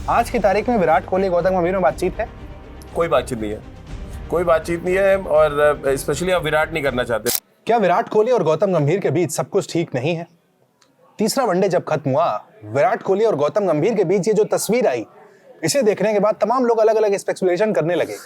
आज की तारीख में विराट कोहली गौतम गंभीर में बातचीत है? कोई बातचीत नहीं है, कोई बातचीत नहीं है। और स्पेशली अब विराट नहीं करना चाहते। क्या विराट कोहली और गौतम गंभीर के बीच सब कुछ ठीक नहीं है? तीसरा वनडे जब खत्म हुआ, विराट कोहली और गौतम गंभीर के बीच ये जो तस्वीर आई, इसे देखने के बाद तमाम लोग अलग अलग स्पेकुलेशन करने लगे।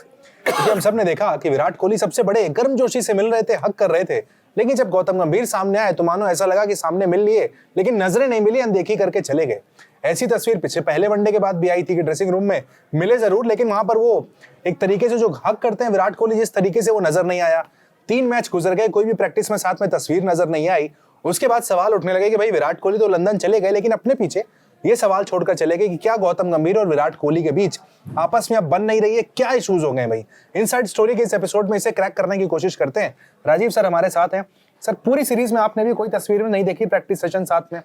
क्योंकि हम सब ने देखा कि विराट कोहली सबसे बड़े गर्मजोशी से मिल रहे थे, हक कर रहे थे, लेकिन जब गौतम गंभीर सामने आए तो मानो ऐसा लगा कि सामने मिल लिए लेकिन नजरें नहीं मिली, अनदेखी करके चले गए। ऐसी तस्वीर पिछले पहले वनडे के बाद भी आई थी कि ड्रेसिंग रूम में मिले जरूर, लेकिन वहां पर वो एक तरीके से जो हक करते हैं विराट कोहली, जिस तरीके से वो नजर नहीं आया। 3 मैच गुजर गए, कोई भी प्रैक्टिस में साथ में तस्वीर नजर नहीं आई। उसके बाद सवाल उठने लगे कि भाई विराट कोहली तो लंदन चले गए, लेकिन अपने पीछे ये सवाल छोड़कर चले गए कि क्या गौतम गंभीर और विराट कोहली के बीच आपस में अब बन नहीं रही है, क्या इश्यूज हो गए भाई। इनसाइड स्टोरी के इस एपिसोड में इसे क्रैक करने की कोशिश करते हैं। राजीव सर हमारे साथ हैं। सर, पूरी सीरीज में आपने भी कोई तस्वीर में नहीं देखी प्रैक्टिस सेशन साथ में?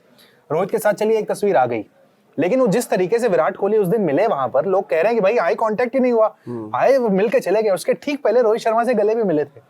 रोहित के साथ चलिए एक तस्वीर आ गई, लेकिन वो जिस तरीके से विराट कोहली उस दिन मिले वहां पर, लोग कह रहे हैं कि भाई आई कांटेक्ट ही नहीं हुआ, आए वो मिल के चले गए। उसके ठीक पहले रोहित शर्मा से गले भी मिले थे।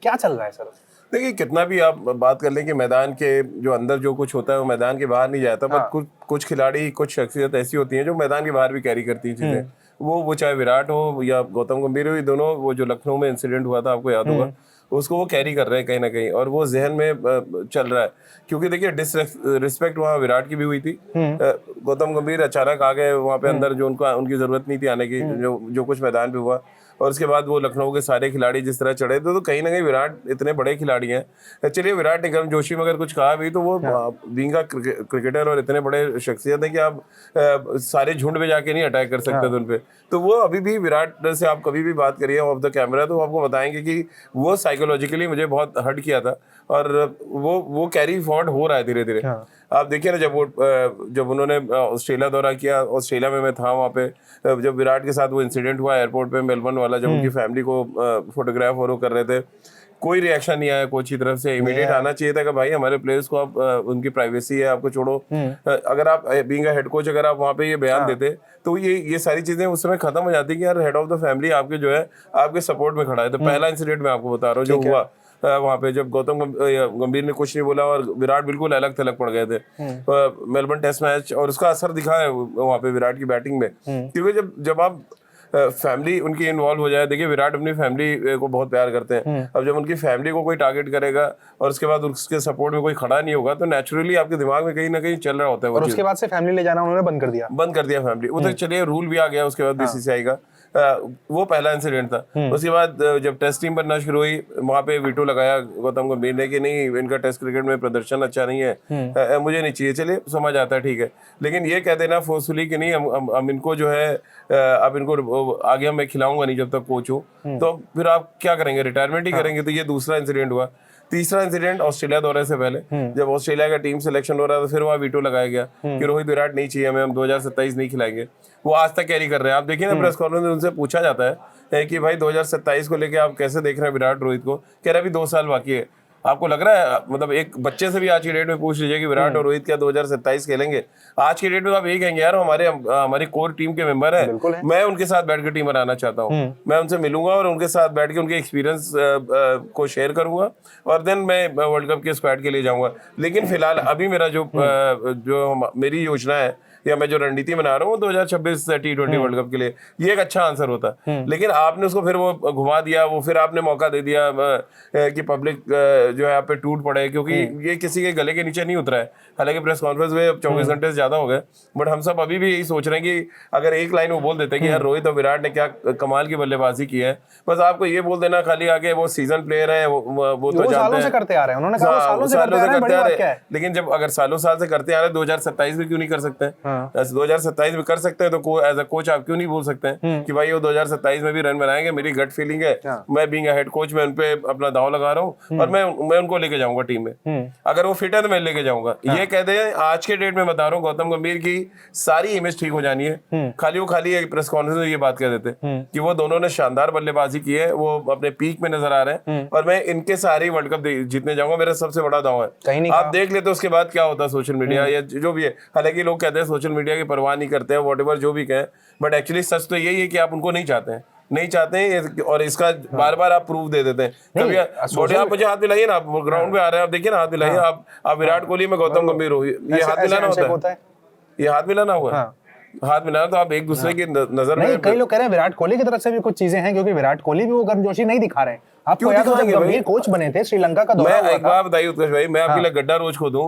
क्या चल रहा है सर? देखिए, कितना भी आप बात कर लें कि मैदान के जो अंदर जो कुछ होता है वो मैदान के बाहर नहीं जाता। पर कुछ खिलाड़ी, कुछ शख्सियत ऐसी होती हैं जो मैदान के बाहर भी कैरी करती हैं चीजें। वो चाहे विराट हो या गौतम गंभीर हो, ये दोनों, वो जो लखनऊ में इंसिडेंट हुआ था आपको याद होगा, उसको वो कैरी कर रहे हैं कहीं ना कहीं, और वो जहन में चल रहा है। क्योंकि देखिए, डिसरिस्पेक्ट वहाँ विराट की भी हुई थी। गौतम गंभीर अचानक आ गए वहाँ पे अंदर, जो उनकी जरूरत नहीं थी आने की, जो कुछ मैदान पे हुआ। और उसके बाद वो लखनऊ के सारे खिलाड़ी जिस तरह चढ़े थे, तो कहीं ना कहीं विराट इतने बड़े खिलाड़ी हैं। चलिए, विराट ने गर्मजोशी में अगर कुछ कहा भी, तो वो बीइंग अ क्रिकेटर और इतने बड़े शख्सियत है कि आप सारे झुंड में जाके नहीं अटैक कर सकते थे उन पे। तो वो अभी भी विराट से आप कभी भी बात करिए ऑफ द कैमरा, तो आपको बताएंगे कि वो साइकोलॉजिकली मुझे बहुत हर्ट किया था, और वो कैरी फॉरवर्ड हो रहा है धीरे धीरे। आप देखिए ना, जब उन्होंने ऑस्ट्रेलिया दौरा किया, ऑस्ट्रेलिया में मैं था वहाँ पे, जब विराट के साथ वो इंसिडेंट हुआ एयरपोर्ट पे मेलबर्न वाला, जब उनकी फैमिली को फोटोग्राफ फॉलो कर रहे थे, कोई रिएक्शन नहीं आया कोच की तरफ से। इमीडिएट आना चाहिए था कि भाई हमारे प्लेयर्स को आप, उनकी प्राइवेसी है, आपको छोड़ो। अगर आप बीइंग अ हेड कोच, अगर आप वहाँ पे ये बयान देते, तो ये सारी चीजें उस समय खत्म हो जाती कि यार हेड ऑफ द फैमिली आपके जो है आपके सपोर्ट में खड़ा है। तो पहला इंसिडेंट मैं आपको बता रहा हूँ जो हुआ वहाँ पे, जब गौतम गंभीर ने कुछ नहीं बोला और विराट बिल्कुल अलग थलग पड़ गए थे मेलबर्न टेस्ट मैच, और उसका असर दिखा है वहाँ पे विराट की बैटिंग में। क्योंकि जब आप फैमिली उनकी इन्वॉल्व हो जाए, देखिए विराट अपनी फैमिली को बहुत प्यार करते हैं। अब जब उनकी फैमिली को कोई टारगेट करेगा और उसके बाद उसके सपोर्ट में कोई खड़ा नहीं होगा, तो नेचुरली आपके दिमाग में कहीं ना कहीं चल रहा होता है। और उसके बाद से फैमिली ले जाना उन्होंने बंद कर दिया फैमिली। वो तो चलिए रूल भी आ गया उसके बाद बीसीसीआई का। वो पहला इंसिडेंट था। उसके बाद जब टेस्ट टीम बनना शुरू हुई, वहां पे वीटो लगाया गौतम गंभीर ने कि नहीं, इनका टेस्ट क्रिकेट में प्रदर्शन अच्छा नहीं है, मुझे नहीं चाहिए। चलिए समझ आता है, ठीक है, लेकिन ये कह देना फोर्सफुली कि नहीं हम इनको जो है अब इनको आगे मैं खिलाऊंगा नहीं जब तक कोच हो, तो फिर आप क्या करेंगे, रिटायरमेंट ही करेंगे। तो ये दूसरा इंसिडेंट हुआ। तीसरा इंसिडेंट ऑस्ट्रेलिया दौरे से पहले, जब ऑस्ट्रेलिया का टीम सिलेक्शन हो रहा था, फिर वहाँ वीटो लगाया गया कि रोहित विराट नहीं चाहिए हमें, हम 2027 नहीं खिलाएंगे। वो आज तक कैरी कर रहे हैं। आप देखिए ना, प्रेस कॉन्फ्रेंस में उनसे पूछा जाता है कि भाई 2027 को लेके आप कैसे देख रहे हैं विराट रोहित को? कह रहे अभी 2 साल बाकी है। आपको लग रहा है, मतलब एक बच्चे से भी आज की डेट में पूछ लीजिए कि विराट और रोहित क्या 2027 खेलेंगे? आज की डेट में तो आप यही कहेंगे यार हमारी कोर टीम के मेंबर है, मैं उनके साथ बैठ के टीम बनाना चाहता हूँ, मैं उनसे मिलूंगा और उनके साथ बैठ के उनके एक्सपीरियंस को शेयर करूंगा, और देन मैं वर्ल्ड कप के स्क्वाड के लिए जाऊंगा। लेकिन फिलहाल अभी मेरा जो मेरी योजना है या मैं जो रणनीति बना रहा हूँ 2026 T20 वर्ल्ड कप के लिए, ये एक अच्छा आंसर होता। लेकिन आपने उसको फिर वो घुमा दिया, वो फिर आपने मौका दे दिया कि पब्लिक जो है आप पे टूट पड़े, क्योंकि ये किसी के गले के नीचे नहीं उतरा है। हालांकि प्रेस कॉन्फ्रेंस में 24 घंटे से ज्यादा हो गए, बट हम सब अभी भी यही सोच रहे हैं कि अगर एक लाइन वो बोल देते कि यार रोहित और विराट ने क्या कमाल की बल्लेबाजी की है, बस आपको ये बोल देना खाली आगे वो सीजन प्लेयर है, वो तो सालों से करते आ रहे हैं, उन्होंने कहा सालों से करते आ रहे हैं। लेकिन जब अगर सालों साल से करते आ रहे हैं, 2027 में क्यों नहीं कर सकते हैं? 2027 में कर सकते हैं, तो एज अ कोच आप क्यों नहीं बोल सकते हैं कि भाई वो 2027 में भी रन बनाएंगे? मेरी गट फीलिंग है, मैं बीइंग अ हेड कोच में उनपे अपना दांव लगा रहा हूँ और मैं उनको लेके जाऊंगा टीम में। अगर वो फिट है तो मैं लेके जाऊंगा। ये कहते हैं आज के डेट में बता रहा हूँ, गौतम गंभीर की सारी इमेज ठीक हो जानी है। खाली एक प्रेस कॉन्फ्रेंस में ये बात कह देते कि वो दोनों ने शानदार बल्लेबाजी की है, वो अपने पीक में नजर आ रहे हैं और मैं इनके सारे वर्ल्ड कप जीतने जाऊंगा, मेरा सबसे बड़ा दांव है। आप देख लेते उसके बाद क्या होता है सोशल मीडिया या जो भी है। हालांकि लोग कहते हैं सोशल मीडिया की परवाह नहीं करते हैं, व्हाटएवर जो भी कहें, बट एक्चुअली सच तो यही है कि आप उनको नहीं चाहते हैं, और इसका बार बार आप प्रूफ दे देते हैं। कभी आप मुझे हाथ मिलाइए ना, आप ग्राउंड पे आ रहे हैं, आप देखिए ना, हाथ मिलाइए। आप विराट कोहली में गौतम गंभीर हो, ये हाथ मिलाना होता है, ये हाथ मिलाना हुआ। हाथ मिलाना, तो आप एक दूसरे की नजर नहीं, में कई लोग कह रहे हैं विराट कोहली की तरफ से भी कुछ चीजें हैं, क्योंकि विराट कोहली भी वो गर्मजोशी नहीं दिखा रहे हैं। आपको क्यों याद है जब दिखाएंगे भाई? गंभीर कोच बने थे, श्रीलंका का दौरा मैं हुआ एक था। बात बताइए उत्कर्ष भाई, मैं आपके लिए गड्ढा रोज खोदूं,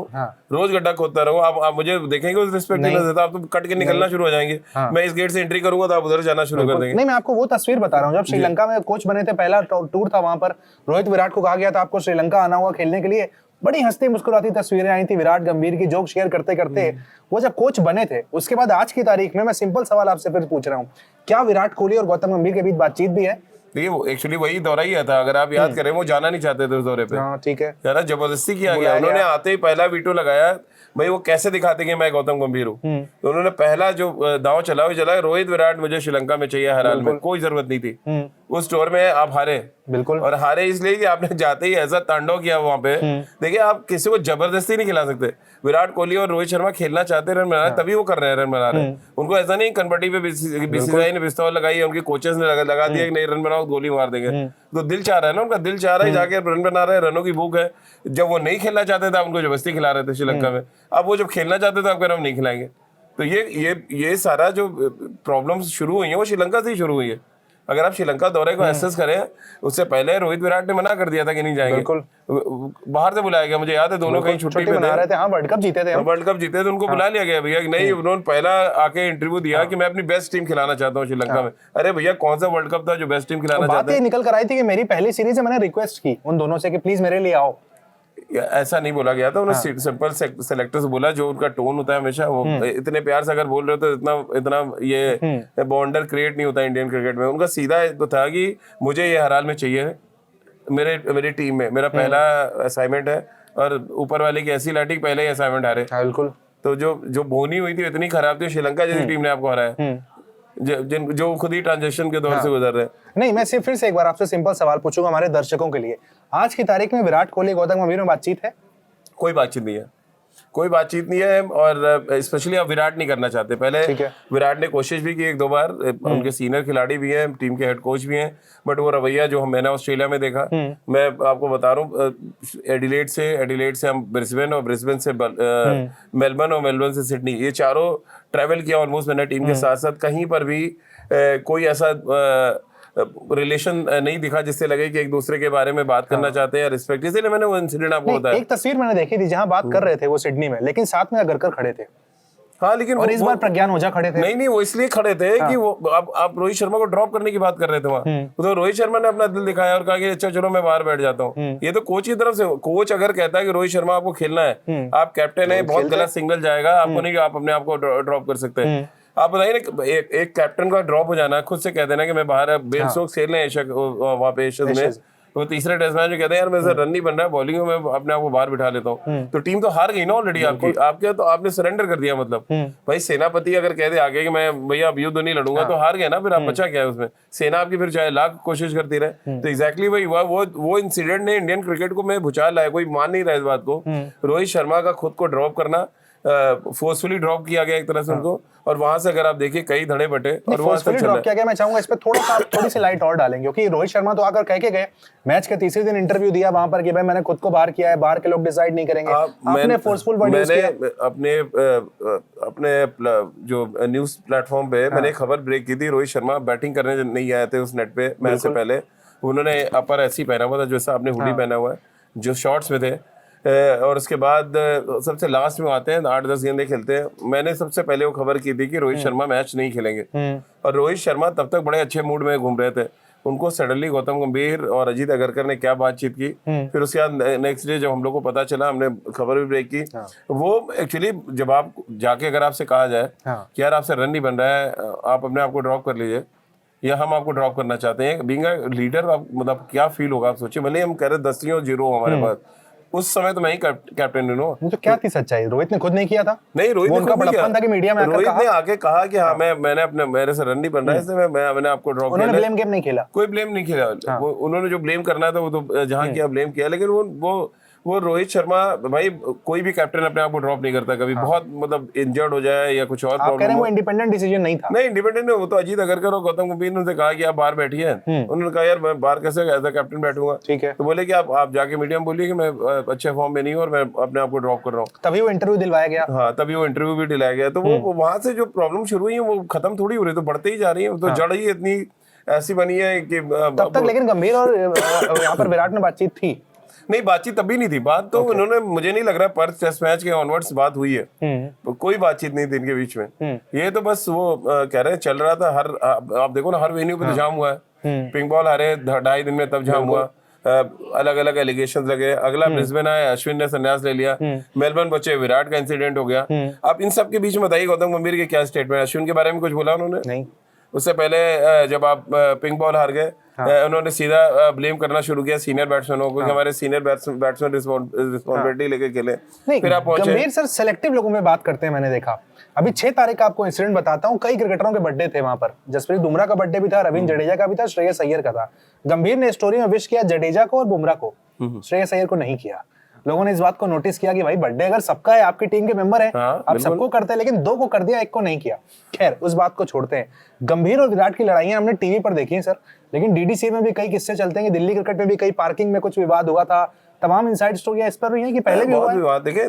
रोज गड्ढा खोदता रहूं, आप मुझे देखेंगे उस रिस्पेक्ट नहीं देता, आप तो कट के निकलना शुरू हो जाएंगे। मैं इस गेट से एंट्री करूंगा तो आप उधर जाना शुरू कर देंगे। नहीं, मैं आपको वो तस्वीर बता रहा हूँ, जब श्रीलंका में कोच बने थे, पहला टूर था वहां पर, रोहित विराट को कहा गया था आपको श्रीलंका आना होगा खेलने के लिए। बड़ी हंसती मुस्कुराती तस्वीरें आई थी विराट गंभीर की, जोक शेयर करते करते वो जब कोच बने थे। उसके बाद आज की तारीख में मैं सिंपल सवाल आपसे फिर पूछ रहा हूँ, क्या विराट कोहली और गौतम गंभीर के बीच बातचीत भी है? देखिए एक्चुअली वही दौरा ही था, अगर आप याद करें, वो जाना नहीं चाहते थे उस दौरे पे। हाँ ठीक है, यार जबरदस्ती किया गया, उन्होंने आते ही पहला वीटो लगाया। भाई वो कैसे दिखाते कि मैं गौतम गंभीर हूँ, तो उन्होंने पहला जो दांव चला वो चला, रोहित विराट मुझे श्रीलंका में चाहिए हर हाल में, कोई जरूरत नहीं थी। उस टूर में आप हारे, बिल्कुल, और हारे इसलिए कि आपने जाते ही ऐसा तांडव किया वहां पे। देखिए आप किसी को जबरदस्ती नहीं खिला सकते। विराट कोहली और रोहित शर्मा खेलना चाहते, रन बना रहे, तभी वो कर रहे हैं, रन बना रहे हैं। उनको ऐसा नहीं कनपट्टी पे बीसीसीआई ने पिस्तौल लगाई है, उनके कोचेस ने लगा दिया कि नहीं रन बनाओ गोली मार देंगे। तो दिल चाह रहा है ना, उनका दिल चाह रहा है जाके रन बना रहे हैं, रनों की भूख है। जब वो नहीं खेलना चाहते थे, आप उनको जबरदस्ती खिला रहे थे श्रीलंका में। अब वो जब खेलना चाहते थे, आप कह रहे हम नहीं खिलाएंगे। तो ये सारा जो प्रॉब्लम्स शुरू हुई है वो श्रीलंका से ही शुरू हुई है। अगर आप श्रीलंका दौरे को एसेस करें, उससे पहले रोहित विराट ने मना कर दिया था कि नहीं जाएंगे। बिल्कुल, बाहर से बुलाया गया, मुझे याद है, दोनों कहीं छुट्टी पे मना रहे थे। हाँ, वर्ल्ड कप जीते थे, वर्ल्ड कप जीते थे, उनको बुला लिया गया भैया कि नहीं। उन्होंने पहला आके इंटरव्यू दिया कि मैं अपनी बेस्ट टीम खिलाना चाहता हूँ श्रीलंका में। अरे भैया कौन सा वर्ल्ड कप था जो बेस्ट टीम खिलाना चाहता है? बात ये निकल कर आई थी कि मेरी पहली सीरीज है, मैंने रिक्वेस्ट की उन दोनों से कि प्लीज मेरे लिए आओ। ऐसा नहीं बोला गया था, उन्होंने सिंपल सेलेक्टर से बोला, जो उनका टोन होता है हमेशा, वो इतने प्यार से अगर बोल रहे हो तो इतना ये बॉन्डर क्रिएट नहीं होता इंडियन क्रिकेट में। उनका सीधा तो था कि मुझे ये हर हाल में चाहिए, मेरी टीम में मेरा पहला असाइनमेंट है, और ऊपर वाले की ऐसी लाठी पहले ही असाइनमेंट हारे। बिल्कुल, तो जो बोनी हुई थी इतनी खराब थी, श्रीलंका जैसी टीम ने आपको हराया, जो खुद ही ट्रांजेक्शन के दौर से गुजर रहे हैं। नहीं, मैं सिर्फ फिर से एक बार आपसे सिंपल सवाल पूछूंगा हमारे दर्शकों के लिए, आज की तारीख में विराट कोहली गौतम गंभीर में बातचीत है? कोई बातचीत नहीं है, कोई बातचीत नहीं है, और स्पेशली अब विराट नहीं करना चाहते। पहले विराट ने कोशिश भी की एक दो बार, उनके सीनियर खिलाड़ी भी हैं, टीम के हेड कोच भी हैं, बट वो रवैया जो मैंने ऑस्ट्रेलिया में देखा, मैं आपको बता रहा हूँ, एडिलेड से हम ब्रिस्बेन, और ब्रिस्बेन से मेलबर्न, और मेलबर्न से सिडनी, ये चारों ट्रैवल किया ऑलमोस्ट मैंने टीम के साथ साथ। कहीं पर भी कोई ऐसा रिलेशन नहीं दिखा जिससे लगे कि एक दूसरे के बारे में बात करना चाहते हैं या रिस्पेक्ट। इसलिए मैंने वो इंसिडेंट आपको बताया। एक तस्वीर मैंने देखी थी जहां बात कर रहे थे वो सिडनी में, लेकिन साथ में अगरकर खड़े थे। हाँ, लेकिन और इस बार प्रज्ञान ओझा खड़े थे। नहीं, वो इसलिए खड़े थे कि वो आप रोहित शर्मा को ड्रॉप करने की बात कर रहे थे वहां, तो रोहित शर्मा ने अपना दिल दिखाया और कहा कि अच्छा चलो मैं बाहर बैठ जाता हूँ। ये तो कोच की तरफ से, कोच अगर कहता है कि रोहित शर्मा आपको खेलना है, आप कैप्टन है, बहुत गलत सिग्नल जाएगा आपको, नहीं आप अपने आप को ड्रॉप कर सकते हैं। आप बताइए ना, एक कैप्टन का ड्रॉप हो जाना, खुद से कह देना कि मैं बाहर बेल स्टोक्स खेल रहे हैं वहां पे एशियंस में, वो तीसरे टेस्ट मैच में कहते हैं यार मेरे से रन नहीं बन रहा है, बॉलिंग में मैं अपने आप को बाहर बिठा लेता हूँ। तो टीम तो हार गई ना ऑलरेडी आपके, तो आपने सरेंडर कर दिया। मतलब भाई सेनापति अगर कह दे आगे कि मैं भैया अब युद्ध नहीं लड़ूंगा, तो हार गया ना, फिर आप बचा क्या है उसमें? सेना आपकी फिर चाहे लाख कोशिश करती रहे। तो एग्जैक्टली वही हुआ, वो इंसिडेंट ने इंडियन क्रिकेट को में भूचाल लाया। कोई मान नहीं रहा इस बात को। रोहित शर्मा का खुद को ड्रॉप करना, फोर्सफुली ड्रॉप किया गया एक तरह से उनको, और वहां से अगर आप देखिए कई धड़े बटे, और वहां से ड्रॉप किया गया। मैं चाहूंगा इस पे थोड़ी सी लाइट और डालेंगे, क्योंकि रोहित शर्मा तो आकर कह के गए, मैच के तीसरे दिन इंटरव्यू दिया वहां पर कि भाई मैंने खुद को बाहर किया है, बाहर के लोग डिसाइड नहीं करेंगे। आपने फोर्सफुल वर्ड यूज किया। अपने जो न्यूज प्लेटफॉर्म पे मैंने खबर ब्रेक की थी, रोहित शर्मा बैटिंग करने नहीं आए थे उस नेट पे मैच से पहले। उन्होंने अपर ऐसी पहना हुआ था जैसा आपने हुडी पहना हुआ है, जो शॉर्ट्स में थे, और उसके बाद सबसे लास्ट में आते हैं, 8-10 गेंदें खेलते हैं। मैंने सबसे पहले वो खबर की थी कि रोहित शर्मा मैच नहीं खेलेंगे, और रोहित शर्मा तब तक बड़े अच्छे मूड में घूम रहे थे। उनको सडनली गौतम गंभीर और अजीत अगरकर ने क्या बातचीत की, फिर उसके बाद नेक्स्ट डे जब हम लोग को पता चला, हमने खबर भी ब्रेक की। वो एक्चुअली जब आप जाके अगर आपसे कहा जाए कि यार आपसे रन नहीं बन रहा है, आप अपने आप को ड्रॉप कर लीजिए, या हम आपको ड्रॉप करना चाहते हैं, बीइंग अ लीडर, मतलब क्या फील होगा आप सोचिए। भले हम कह रहे 10-0 हमारे पास, उस समय तो मैं ही कैप्टन हूँ। तो क्या थी सच्चाई? रोहित ने खुद नहीं किया था? नहीं, रोहित ने खुद नहीं किया था कि मीडिया में रोहित ने आके कहा कि हाँ मैंने मेरे से रन नहीं बन रहा है, इसलिए मैंने आपको ड्रॉप किया। उन्होंने ब्लेम गेम नहीं खेला, कोई ब्लेम नहीं खेला। उन्होंने जो ब्लेम करना था वो तो जहां किया ब्लेम किया, लेकिन वो रोहित शर्मा भाई कोई भी कैप्टन अपने आप को ड्रॉप नहीं करता कभी, बहुत मतलब इंजर्ड हो जाए या कुछ और आप कह रहे हैं प्रॉब्लम वो इंडिपेंडेंट डिसीजन नहीं था? नहीं, इंडिपेंडेंट नहीं, वो तो अजीत अगरकर और गौतम गंभीर ने उनसे कहा कि आप बाहर बैठिए। उन्होंने कहा यार मैं बाहर कैसे एज अ कैप्टन बैठूंगा, ठीक है। तो बोले कि आप जाके मीडिया में बोलिए कि मैं अच्छे फॉर्म में नहीं हूँ और मैं अपने आप को ड्रॉप कर रहा हूँ। तभी वो इंटरव्यू दिलवाया गया। हाँ, तभी वो इंटरव्यू भी दिलाया गया। तो वो वहां से जो प्रॉब्लम शुरू हुई है वो खत्म थोड़ी हो रही, तो बढ़ते ही जा रही है। तो जड़ ही इतनी ऐसी बनी है कि तब तक लेकिन गंभीर और यहाँ पर विराट में बातचीत थी? नहीं, बातचीत तभी नहीं थी। बात तो उन्होंने, मुझे नहीं लग रहा पर्थ टेस्ट मैच के ऑनवर्ड्स बात हुई है, तो कोई बातचीत नहीं थी इनके बीच में। ये तो बस वो कह रहे हैं चल रहा था। आप देखो ना, हर वेन्यू पे तो जाम हुआ है। पिंक बॉल हारे 2.5 दिन में, तब जाम हुआ। अलग अलग एलिगेशन लगे। अगला ब्रिस्बेन आया, अश्विन ने संन्यास ले लिया। मेलबर्न बचे, विराट का इंसिडेंट हो गया। अब इन सब के बीच में बताइए गौतम गंभीर के क्या स्टेटमेंट? अश्विन के बारे में कुछ बोला उन्होंने? नहीं। उससे पहले जब आप पिंक बॉल हार गए, उन्होंने सीधा ब्लेम करना शुरू किया सीनियर बैट्समैनों को, कि हमारे सीनियर बैट्समैन रिस्पॉन्सिबिलिटी लेके खेले। फिर आप पहुंचे। गंभीर सर सेलेक्टिव लोगों में बात करते हैं, मैंने देखा। अभी 6 तारीख का आपको इंसिडेंट बताता हूँ। कई क्रिकेटरों के बर्थडे थे वहां पर। जसप्रीत बुमराह का बर्थडे भी था, रविंद्र जडेजा का भी था, श्रेयस अय्यर का था। गंभीर ने स्टोरी में विश किया जडेजा को और बुमराह को, श्रेयस अय्यर को नहीं किया। लोगों ने इस बात को नोटिस किया कि भाई बर्थडे अगर सबका है, आपकी टीम के मेंबर है, आप सबको करते हैं, लेकिन 2 को कर दिया, 1 को नहीं किया। खैर, उस बात को छोड़ते हैं। गंभीर और विराट की लड़ाइयां हमने टीवी पर देखी हैं सर, लेकिन डीडीसी में भी कई किस्से चलते हैं कि दिल्ली क्रिकेट में भी कई पार्किंग में कुछ विवाद हुआ था। तमाम इनसाइड स्टोरियां इस पर भी हैं कि पहले भी हुआ है। विवाद देखिए,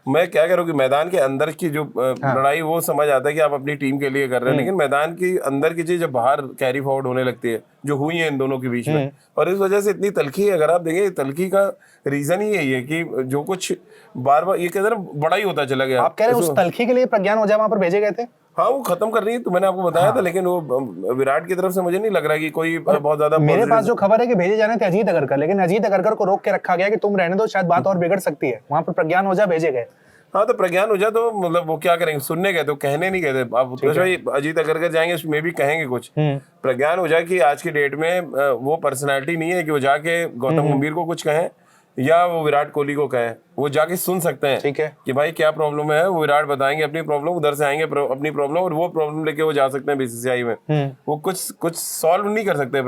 मैं क्या कह रहा हूँ कि मैदान के अंदर की जो लड़ाई, वो समझ आता है कि आप अपनी टीम के लिए कर रहे हैं, लेकिन मैदान की अंदर की चीज जब बाहर कैरी फॉरवर्ड होने लगती है, जो हुई है इन दोनों के बीच में, और इस वजह से इतनी तलखी है। अगर आप देखें, तलखी का रीजन ही यही है कि जो कुछ बार बार ये कहते हैं बड़ा ही होता चला गया। आप कह रहे हैं उस तलखी के लिए प्रज्ञान ओझा वहां पर भेजे गए थे? हाँ, वो खत्म कर रही है, तो मैंने आपको बताया था, लेकिन वो विराट की तरफ से मुझे नहीं लग रहा कि कोई बहुत ज्यादा। मेरे पास जो खबर है कि भेजे जाने थे अजीत अगरकर, लेकिन अजीत अगरकर को रोक के रखा गया कि तुम रहने दो, शायद बात और बिगड़ सकती है। वहां पर प्रज्ञान ओझा भेजे गए। हाँ, तो प्रज्ञान ओझा तो मतलब वो क्या करेंगे, सुनने गए तो कहने नहीं गए थे। आप भाई अजीत अगरकर जाएंगे, उसमें भी कहेंगे कुछ। प्रज्ञान ओझा की आज की डेट में वो पर्सनालिटी नहीं है कि वो जाके गौतम गंभीर को कुछ कहें या वो विराट कोहली को कहें। वो जाके सुन सकते हैं, ठीक है, कि भाई क्या प्रॉब्लम है, वो विराट बताएंगे अपनी प्रॉब्लम, उधर से आएंगे अपनी प्रॉब्लम, और वो प्रॉब्लम लेके वो जा सकते हैं बीसीसीआई में। वो कुछ सॉल्व नहीं कर सकते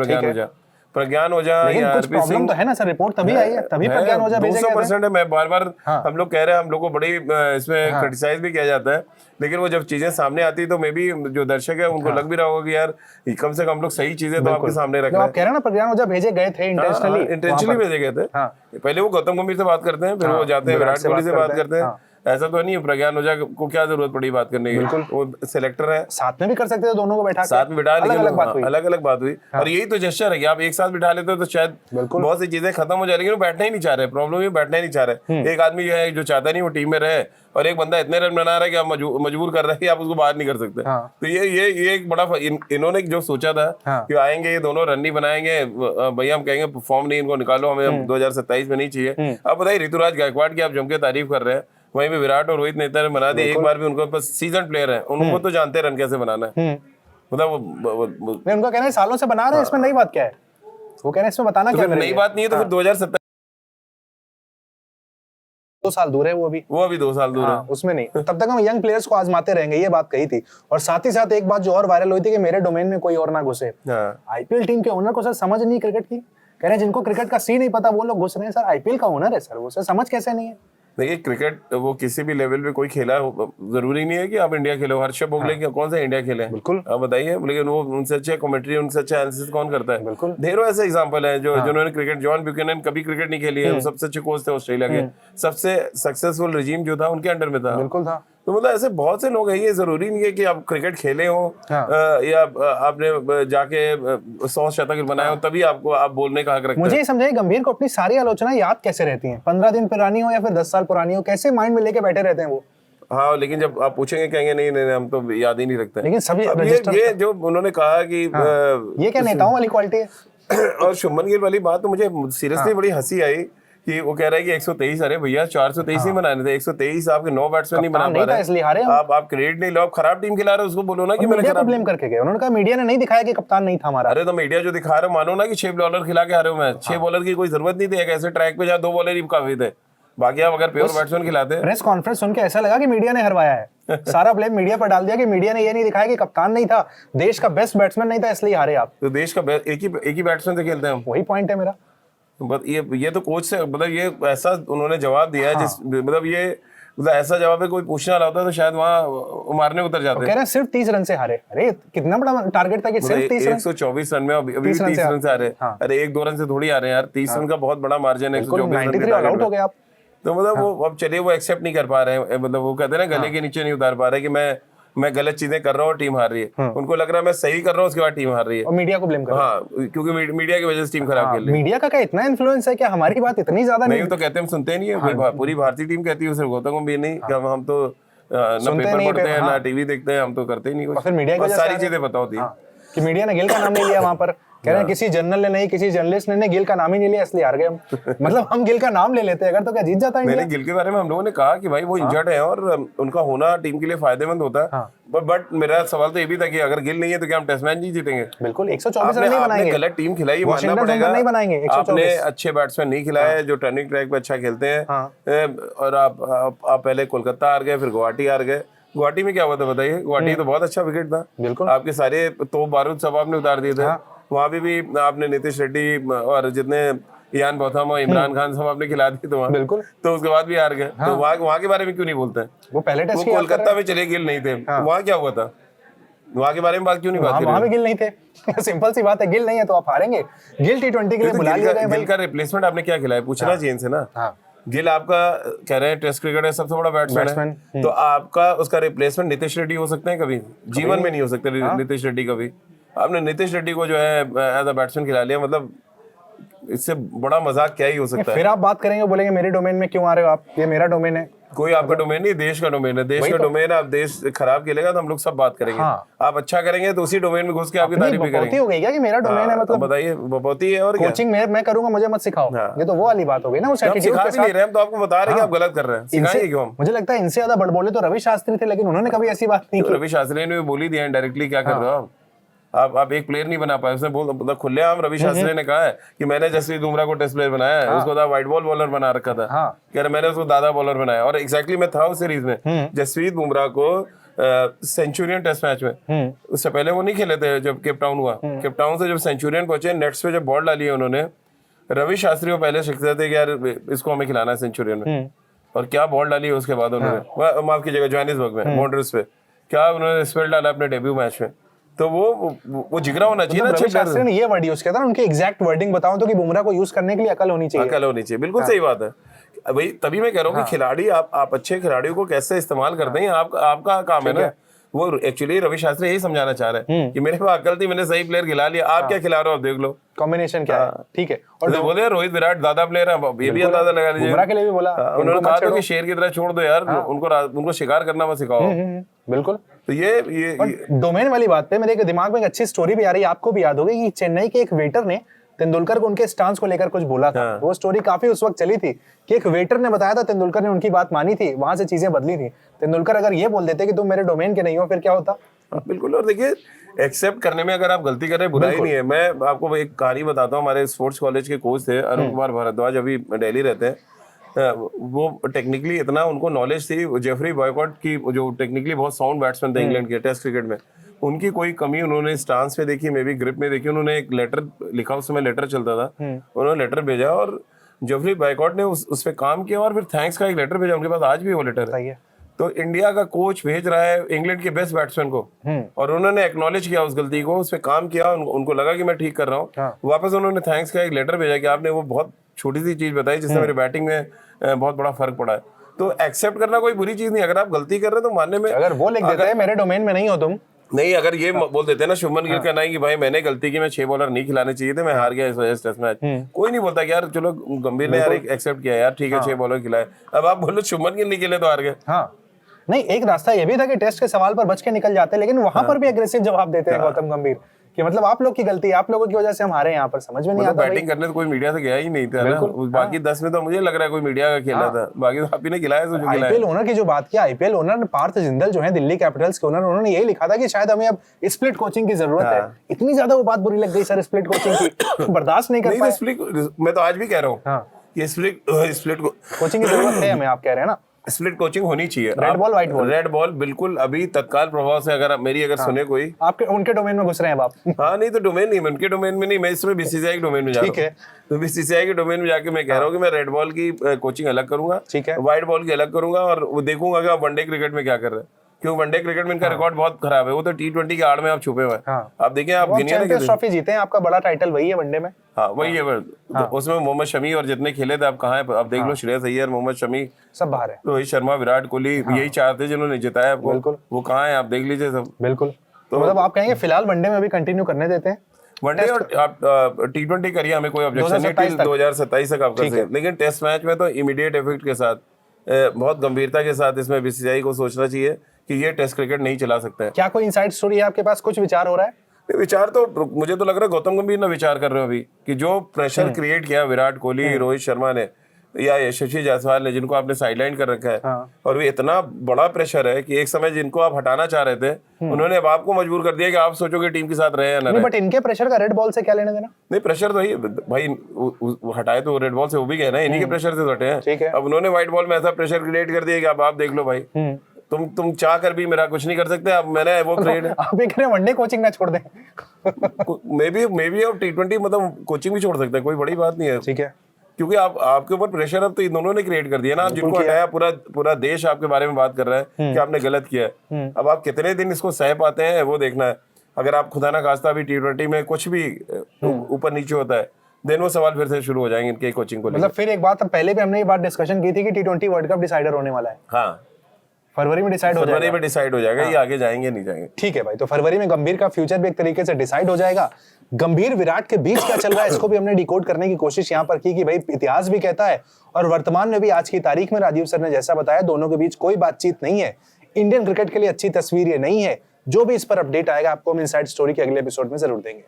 प्रज्ञान ओझा लेकिन कुछ प्रॉब्लम तो है ना सर, रिपोर्ट तभी आई है, तभी प्रज्ञान ओझा भेजे गए थे। 200% है। मैं बार हम लोग कह रहे हैं, हम लोग को बड़ी इसमें क्रिटिसाइज भी किया जाता है, लेकिन वो जब चीजें सामने आती है तो मे भी जो दर्शक है उनको लग भी रहा होगा कि यार कम से कम हम लोग सही चीजें तो आपके सामने रख रहे हैं। आप कह रहे हैं ना प्रज्ञान ओझा भेजे गए थे इंटेंशनली भेजे गए थे। पहले वो गौतम गंभीर से बात करते हैं, फिर वो जाते हैं विराट कोहली से बात करते हैं। ऐसा तो नहीं है प्रज्ञान ओझा को क्या जरूरत पड़ी बात करने की, बिल्कुल वो सिलेक्टर है, साथ में भी कर सकते थे, दोनों को बैठा साथ में बिठा, अलग अलग बात हुई। और यही तो जेस्चर है कि आप एक साथ बिठा लेते हो तो शायद बहुत सी चीजें खत्म हो जा रही है। बैठना ही नहीं चाह रहे, प्रॉब्लम ये बैठना ही नहीं चाह रहे। एक आदमी जो है जो चाहता नहीं वो टीम में रहे, और एक बंदा इतने रन बना रहा है कि आप मजबूर कर रहे हैं कि आप उसको बाहर नहीं कर सकते। तो ये एक बड़ा इन्होंने जो सोचा था कि आएंगे ये दोनों रन नहीं बनाएंगे, भैया हम कहेंगे फॉर्म नहीं, इनको निकालो, हमें 2027 में नहीं चाहिए। अब बताइए ऋतुराज गायकवाड़ की आप जम के तारीफ कर रहे हैं, वहीं पे विराट और रोहित नेता ने बना दिया। एक बार भी उनको बस सीजन प्लेयर है, उनको तो जानते हैं रन कैसे बनाना है। मतलब उनका कहना है सालों से बना रहे हैं, इसमें नई बात क्या है? वो कह रहे हैं इसमें बताना क्या है? नई बात नहीं है तो फिर 2027 2 साल दूर है, वो अभी 2 साल दूर है, उसमें नहीं। तब तक हम यंग प्लेयर्स को आजमाते रहेंगे, ये बात कही थी। और साथ ही साथ एक बात जो और वायरल हुई थी कि मेरे डोमेन में कोई और ना घुसे। आईपीएल टीम के ओनर को सर समझ नहीं क्रिकेट की, कह रहे हैं जिनको क्रिकेट का सी नहीं पता वो लोग घुस रहे हैं। सर आईपीएल का ओनर है सर, वो सर समझ कैसे नहीं है? देखिए, क्रिकेट वो किसी भी लेवल पे कोई खेला, जरूरी नहीं है कि आप इंडिया खेलो। हर्षद भोगले कौन सा इंडिया खेले, बिल्कुल आप बताइए, लेकिन वो उनसे अच्छा कमेंट्री, उनसे अच्छा एनालिसिस कौन करता है? बिल्कुल, ढेरों ऐसे एग्जांपल हैं जो जिन्होंने क्रिकेट, जॉन ब्यूकेनन कभी क्रिकेट नहीं खेली है, वो सबसे अच्छे कोच थे ऑस्ट्रेलिया के, सबसे सक्सेसफुल रिजीम जो था उनके अंडर में था। बिल्कुल था। तो मतलब ऐसे बहुत से लोग हैं, ये जरूरी नहीं है कि आप क्रिकेट खेले हो या आपने जाके 100 शतक बनाए हो तभी आपको आप बोलने का हक रखते हैं। मुझे समझाइए गंभीर को अपनी सारी आलोचना याद कैसे रहती हैं? 15 दिन पुरानी हो या फिर 10 साल पुरानी हो, कैसे माइंड में लेके बैठे रहते हैं वो? हाँ, लेकिन जब आप पूछेंगे कहेंगे नहीं हम तो याद ही नहीं रखते। लेकिन सभी ये जो उन्होंने कहा कि ये क्या नेताओं वाली क्वालिटी है? और शुभमन गिल वाली बात तो मुझे सीरियसली बड़ी हंसी आई कि वो कह रहा है कि 123, अरे भैया 423 ही बनाने थे, 123 आपके 9 बैट्समैन नहीं बना पा रहे, आप क्रेडिट नहीं लो, आप खराब टीम खिला रहे हो, उसको बोलो ना कि मैंने खराब ब्लेम करके गए। उन्होंने कहा मीडिया ने नहीं दिखाया कि कप्तान नहीं था हमारा। अरे तो मीडिया जो दिखा रहे हो, मानो ना कि 6 बॉलर खिला के हारे हो मैच। 6 बॉलर की कोई जरूरत नहीं थी, एक ऐसे ट्रैक पे जहाँ 2 बॉलर ही काफी थे, बाकी आप अगर प्योर बैट्समैन खिलाते। प्रेस कॉन्फ्रेंस सुन के ऐसा लगा कि मीडिया ने हरवाया है। सारा ब्लेम मीडिया पर डाल दिया कि मीडिया ने ये नहीं दिखाया कि कप्तान नहीं था, देश का बेस्ट बैट्समैन नहीं था, इसलिए हारे आप। तो देश का एक ही बैट्समैन से खेलते हैं हम, वही पॉइंट है मेरा। बट ये तो कोच से मतलब ये ऐसा उन्होंने जवाब दिया है जिस मतलब ये मतलब ऐसा जवाब है, कोई पूछने वाला होता तो शायद वहाँ मारने उतर जाते। कह रहे हैं सिर्फ 30 रन से हारे। अरे कितना बड़ा टारगेट था कि सिर्फ 30 रन, 124 रन में अभी 30 रन से हारे। अरे 1-2 रन से थोड़ी आ रहे हैं यार, 30 रन का बहुत बड़ा मार्जिन है। 93 ऑल आउट हो गए आप। तो मतलब वो अब चलिए वो एक्सेप्ट नहीं कर पा रहे हैं, मतलब वो कहते हैं ना गले के नीचे नहीं उतार पा रहे कि मैं गलत चीजें कर रहा हूँ, टीम हार रही है। उनको लग रहा है मैं सही कर रहा हूँ, उसके बाद टीम हार रही है और मीडिया को ब्लेम कर। हाँ, क्योंकि मीडिया की वजह से टीम खराब खेल रही है। मीडिया का क्या इतना इन्फ्लुएंस है क्या? हमारी बात इतनी ज्यादा नहीं तो कहते हम सुनते नहीं है, पूरी भारतीय टीम कहती है, सिर्फ गौतम गंभीर नहीं। हम तो ना पेपर पढ़ते हैं ना टीवी देखते हैं, हम तो करते ही नहीं कुछ। फिर मीडिया को सारी चीजें पता होती है कि मीडिया ने गिल का नाम नहीं लिया वहां पर। कह रहे हैं किसी जर्नल ने नहीं, किसी जर्नलिस्ट ने गिल का नाम ही नहीं लिया, इसलिए हार गए हम। मतलब हम गिल का नाम ले लेते अगर तो क्या जीत जाता इंडिया। मैंने गिल के बारे में हम लोगों ने कहा कि भाई वो इंजर्ड है और उनका होना टीम के लिए फायदेमंद होता है। बट मेरा सवाल तो ये भी था कि अगर गिल नहीं है तो क्या हम टेस्ट मैच नहीं जीतेंगे? बिल्कुल 124 रन नहीं बनाएंगे। गलत टीम खिलाई, मानना पड़ेगा। नहीं बनाएंगे 124। आपने अच्छे बैट्समैन नहीं खिलाए जो टर्निंग ट्रैक पे अच्छा खेलते हैं। और आप पहले कोलकाता हार गए, फिर गुवाहाटी हार गए। गुवाहाटी में क्या हुआ था बताइए? गुवाहाटी तो बहुत अच्छा विकेट था, बिल्कुल। आपके सारे तो बारूद सब आपने उतार दिए थे। वहां भी आपने नीतीश रेड्डी और जितने इयान बोथम और इमरान खान सब आपने खिला दिए, तो वहां बिल्कुल, तो उसके बाद भी हार गए। तो वहां के बारे में क्यों नहीं बोलते हैं? वो पहले टेस्ट कोलकाता में चले गिल नहीं थे, वहां क्या हुआ था? वहां के बारे में बात क्यों नहीं बात करी? वहां भी गिल नहीं थे। सिंपल सी बात है, गिल नहीं है तो आप हारेंगे। गिल T20 के लिए बुला लिए गए। गिल का रिप्लेसमेंट आपने क्या खिलाया? पूछना चाहिए इनसे ना। गिल आपका कह रहे हैं टेस्ट क्रिकेट है सबसे बड़ा बैट्समैन है, तो आपका उसका रिप्लेसमेंट नीतीश रेड्डी हो सकते हैं? कभी जीवन में नहीं हो सकते नीतीश रेड्डी कभी। आपने नीतीश रेड्डी को जो है एज अ बैट्समैन खिला लिया, मतलब इससे बड़ा मजाक क्या ही हो सकता है? फिर आप बात करेंगे, बोलेंगे मेरे डोमेन में क्यों आ रहे हो आप, ये मेरा डोमेन है। कोई आपका डोमेन नहीं, देश का डोमेन है। देश का डोमेन है, आप देश खराब खेलेगा तो हम लोग सब बात करेंगे। आप अच्छा करेंगे तो उसी डोमेन में घुस के आपकी तारीफ भी करेंगे। हो गई क्या कि मेरा डोमेन है? मतलब बताइए, बपौती है और कोचिंग मैं करूंगा, मुझे मत सिखाओ। ये तो वो वाली बात हो गई ना। उस एटीट्यूड के साथ नहीं रहे हम, तो आपको बता रहे हैं कि आप गलत कर रहे हैं। सिखाएंगे क्यों हम? मुझे लगता है इनसे ज्यादा बड़बोले तो रवि शास्त्री थे, लेकिन उन्होंने कभी ऐसी बात नहीं की। रवि शास्त्री ने भी बोली दिया डायरेक्टली, क्या कर रहे हो आप एक प्लेयर नहीं बना पाए। उसने मतलब खुलेआम रवि शास्त्री ने कहा है कि मैंने जसप्रीत बुमराह को टेस्ट प्लेयर बनाया है, उसको व्हाइट बॉल बॉलर बना रखा था। कह रहे मैंने उसको दादा बॉलर बनाया, और एग्जैक्टली मैं था उस सीरीज में। जसप्रीत बुमराह को सेंचुरियन टेस्ट मैच में, उससे पहले वो नहीं खेले थे जब केप टाउन हुआ। केप टाउन से जब सेंचुरियन पहुंचे, नेट्स पे जब बॉल डाली है उन्होंने, रवि शास्त्री को पहले शिखते थे कि यार इसको हमें खिलाना है सेंचुरियन में, और क्या बॉल डाली है उसके बाद उन्होंने, माफ कीजिएगा जोहानिसबर्ग में बाउंड्रीज पे, क्या उन्होंने स्पेल डाला अपने डेब्यू मैच में। तो वो जिगरा होना चाहिए ना। रवि शास्त्री ने ये वर्ड यूज किया था, उनके एग्जैक्ट वर्डिंग बताऊं तो कि बुमराह को यूज करने के लिए अकल होनी चाहिए। अकल होनी चाहिए, बिल्कुल सही बात है भाई। तभी मैं कह रहा हूँ कि खिलाड़ी, आप अच्छे खिलाड़ियों को कैसे इस्तेमाल करते हैं, आपका काम है ना। वो एक्चुअली रवि शास्त्री यही समझाना चाह रहे हैं कि मेरे पास अकल थी, मैंने सही प्लेयर खिला लिया। आप क्या खिला रहे हो, आप देख लो कॉम्बिनेशन क्या है। ठीक है, और बोले रोहित विराट ज्यादा प्लेयर है, ये भी अंदाजा लगा लीजिए। बुमराह के लिए भी बोला, उन्होंने कहा था कि शेर की तरह छोड़ दो यार, उनको शिकार करना मत सिखाओ। बिल्कुल। तो ये डोमेन वाली बात पे मेरे दिमाग में एक अच्छी स्टोरी भी आ रही है, आपको भी याद होगी कि चेन्नई के एक वेटर ने तेंदुलकर को उनके स्टांस को लेकर कुछ बोला था। वो स्टोरी काफी उस वक्त चली थी कि एक वेटर ने बताया था, तेंदुलकर ने उनकी बात मानी थी, वहां से चीजें बदली थी। तेंदुलकर अगर ये बोल देते कि तुम मेरे डोमेन के नहीं हो, फिर क्या होता? बिल्कुल। और देखिए, एक्सेप्ट करने में अगर आप गलती कर रहे हैं बुराई नहीं है। मैं आपको एक कहानी बताता हूँ। हमारे स्पोर्ट्स कॉलेज के कोच थे अरुण कुमार भारद्वाज, अभी दिल्ली रहते हैं। वो टेक्निकली इतना उनको नॉलेज थी, जेफरी बॉयकॉट की, जो टेक्निकली बहुत साउंड बैट्समैन थे इंग्लैंड के टेस्ट क्रिकेट में, उनकी कोई कमी उन्होंने स्टांस में देखी, मे बी ग्रिप में देखी। उन्होंने एक लेटर लिखा, उस समय लेटर चलता था, उन्होंने लेटर भेजा और जेफरी बॉयकॉट ने उस पर काम किया और फिर थैंक्स का एक लेटर भेजा। उनके पास आज भी वो लेटर है। तो इंडिया का कोच भेज रहा है इंग्लैंड के बेस्ट बैट्समैन को, और उन्होंने एक्नॉलेज किया उस गलती को, उस पर काम किया, उनको लगा कि मैं ठीक कर रहा हूँ। वापस उन्होंने थैंक्स का एक लेटर भेजा कि आपने वो बहुत छोटी सी चीज बताई जिससे मेरी बैटिंग में बहुत बड़ा फर्क पड़ा है। तो एक्सेप्ट करना कोई बुरी चीज नहीं। अगर आप गलती कर रहे हैं तो मानने में, अगर वो लिख देते हैं मेरे डोमेन में नहीं हो तुम, नहीं, अगर ये बोल देते हैं ना शुभमन गिल का नहीं कि भाई मैंने गलती की, मैं 6 बॉलर नहीं खिलाने चाहिए थे, मैं हार गया इस वजह से टेस्ट मैच, कोई नहीं बोलता कि यार चलो गंभीर ने यार एक्सेप्ट किया यार, ठीक है 6 बॉलर खिलाए। अब आप बोलो शुभमन गिल नहीं खेले तो हार गए। नहीं, एक रास्ता ये भी था कि टेस्ट के सवाल पर बच के निकल जाते, लेकिन वहां पर भी एग्रेसिव जवाब देते हैं गौतम गंभीर कि मतलब आप लोग की गलती है, आप लोगों की वजह से हम हारे। यहाँ पर समझ में नहीं आता। बैटिंग करने तो कोई मीडिया से गया ही नहीं था ना। बाकी 10 में तो मुझे लग रहा है कोई मीडिया का खेला था, बाकी तो आप ही ने खिलाया। आईपीएल ओनर की जो बात की, आईपीएल ओनर पार्थ जिंदल जो है दिल्ली कैपिटल्स के ओनर, उन्होंने यही लिखा था कि शायद हमें अब स्प्लिट कोचिंग की जरूरत है। इतनी ज्यादा वो बात बुरी लग गई सर स्प्लिट कोचिंग की, बर्दाश्त नहीं कर पाए। मैं तो आज भी कह रहा हूँ ये स्प्लिट कोचिंग की जरूरत है हमें, आप कह रहे हैं ना। स्प्लिट कोचिंग होनी चाहिए। Red ball white ball, red ball बिल्कुल अभी तत्काल प्रभाव से अगर मेरी सुने कोई, आपके उनके डोमेन में घुस रहे हैं आप। हाँ नहीं तो डोमेन नहीं, मैं उनके डोमेन में नहीं, मैं इसमें बीसीसीआई के डोमेन में जा रहा हूँ। ठीक है, तो बीसीसीआई के डोमेन में जाके मैं कह रहा हूँ कि मैं रेड बॉल की कोचिंग अलग करूंगा, ठीक है, व्हाइट बॉल की अलग करूंगा, और वो देखूंगा कि आप वनडे क्रिकेट में क्या कर रहे हैं, क्योंकि वनडे क्रिकेट में इनका रिकॉर्ड बहुत खराब है। वो तो T20 के आड़ में आप छुपे हुए हैं। आप देखिए, आप गिनिए ना, चैंपियंस ट्रॉफी जीते हैं, आपका बड़ा टाइटल वही है वनडे में। हाँ वही है। तो उसमें मोहम्मद शमी और जितने खेले थे, आप कहाँ है, आप देख लो, श्रेयस अय्यर, मोहम्मद शमी, सब बाहर है, रोहित शर्मा, विराट कोहली, यही चार थे जिन्होंने जिताया आपको। वो कहाँ है, आप देख लीजिए सब। बिल्कुल। तो मतलब आप कहेंगे फिलहाल वनडे में भी कंटिन्यू करने देते हैं, वनडे और आप T20 करिए, हमें कोई ऑब्जेक्शन नहीं, 2027 तक आप कर सकते हैं, लेकिन टेस्ट मैच में तो इमीडिएट इफेक्ट के साथ, बहुत गंभीरता के साथ इसमें बीसीसीआई को सोचना चाहिए कि ये टेस्ट क्रिकेट नहीं चला सकता है। क्या कोई इनसाइड स्टोरी है आपके पास, कुछ विचार हो रहा है? विचार तो मुझे तो लग रहा है गौतम गंभीर ना विचार कर रहे हो अभी, कि जो प्रेशर क्रिएट किया विराट कोहली, रोहित शर्मा ने या यशस्वी जायसवाल ने, जिनको आपने साइडलाइन कर रखा है, और वो इतना बड़ा प्रेशर है कि एक समय जिनको आप हटाना चाह रहे थे, उन्होंने अब आपको मजबूर कर दिया कि आप सोचो कि टीम के साथ रहे या ना रहे। बट इनके प्रेशर का रेड बॉल से क्या लेने देना? नहीं, प्रेशर तो ही भाई हटाए तो रेड बॉल से, वो भी कहना है इन्हीं के प्रेशर से हटे हैं। ठीक है, अब उन्होंने व्हाइट बॉल में ऐसा प्रेशर क्रिएट कर दिया कि अब आप देख लो भाई, तुम चाह कर भी मेरा कुछ नहीं कर सकते। अब मैंने वो क्रिएट, आप ये कह रहे हैं वनडे कोचिंग ना छोड़ दें? मे बी अब T20 मतलब कोचिंग भी छोड़ सकते हैं, कोई बड़ी बात नहीं है। ठीक है, क्योंकि आपके ऊपर प्रेशर अब तो इन दोनों ने क्रिएट कर दिया ना। आप जिनको हटाया, पूरा देश आपके बारे में बात कर रहा है कि आपने गलत किया है। अब आप कितने दिन इसको सह पाते हैं वो देखना है। अगर आप खुदा ना खास्ता भी T20 में कुछ भी ऊपर नीचे होता है, देन वो सवाल फिर से शुरू हो जाएंगे इनके कोचिंग को। मतलब फिर एक बात, पहले भी हमने ये बात डिस्कशन की थी कि T20 वर्ल्ड कप डिसाइडर होने वाला है। हाँ, फरवरी में डिसाइड हो जाएगा। फरवरी में डिसाइड हो जाएगा, ये आगे जाएंगे नहीं जाएंगे। ठीक है भाई, तो फरवरी में गंभीर का फ्यूचर भी एक तरीके से डिसाइड हो जाएगा। गंभीर विराट के बीच क्या चल रहा है, इसको भी हमने डिकोड करने की कोशिश यहाँ पर की कि भाई इतिहास भी कहता है और वर्तमान में भी आज की तारीख में राजीव सर ने जैसा बताया, दोनों के बीच कोई बातचीत नहीं है। इंडियन क्रिकेट के लिए अच्छी तस्वीर ये नहीं है। जो भी इस पर अपडेट आएगा आपको हम इनसाइड स्टोरी के अगले एपिसोड में जरूर देंगे।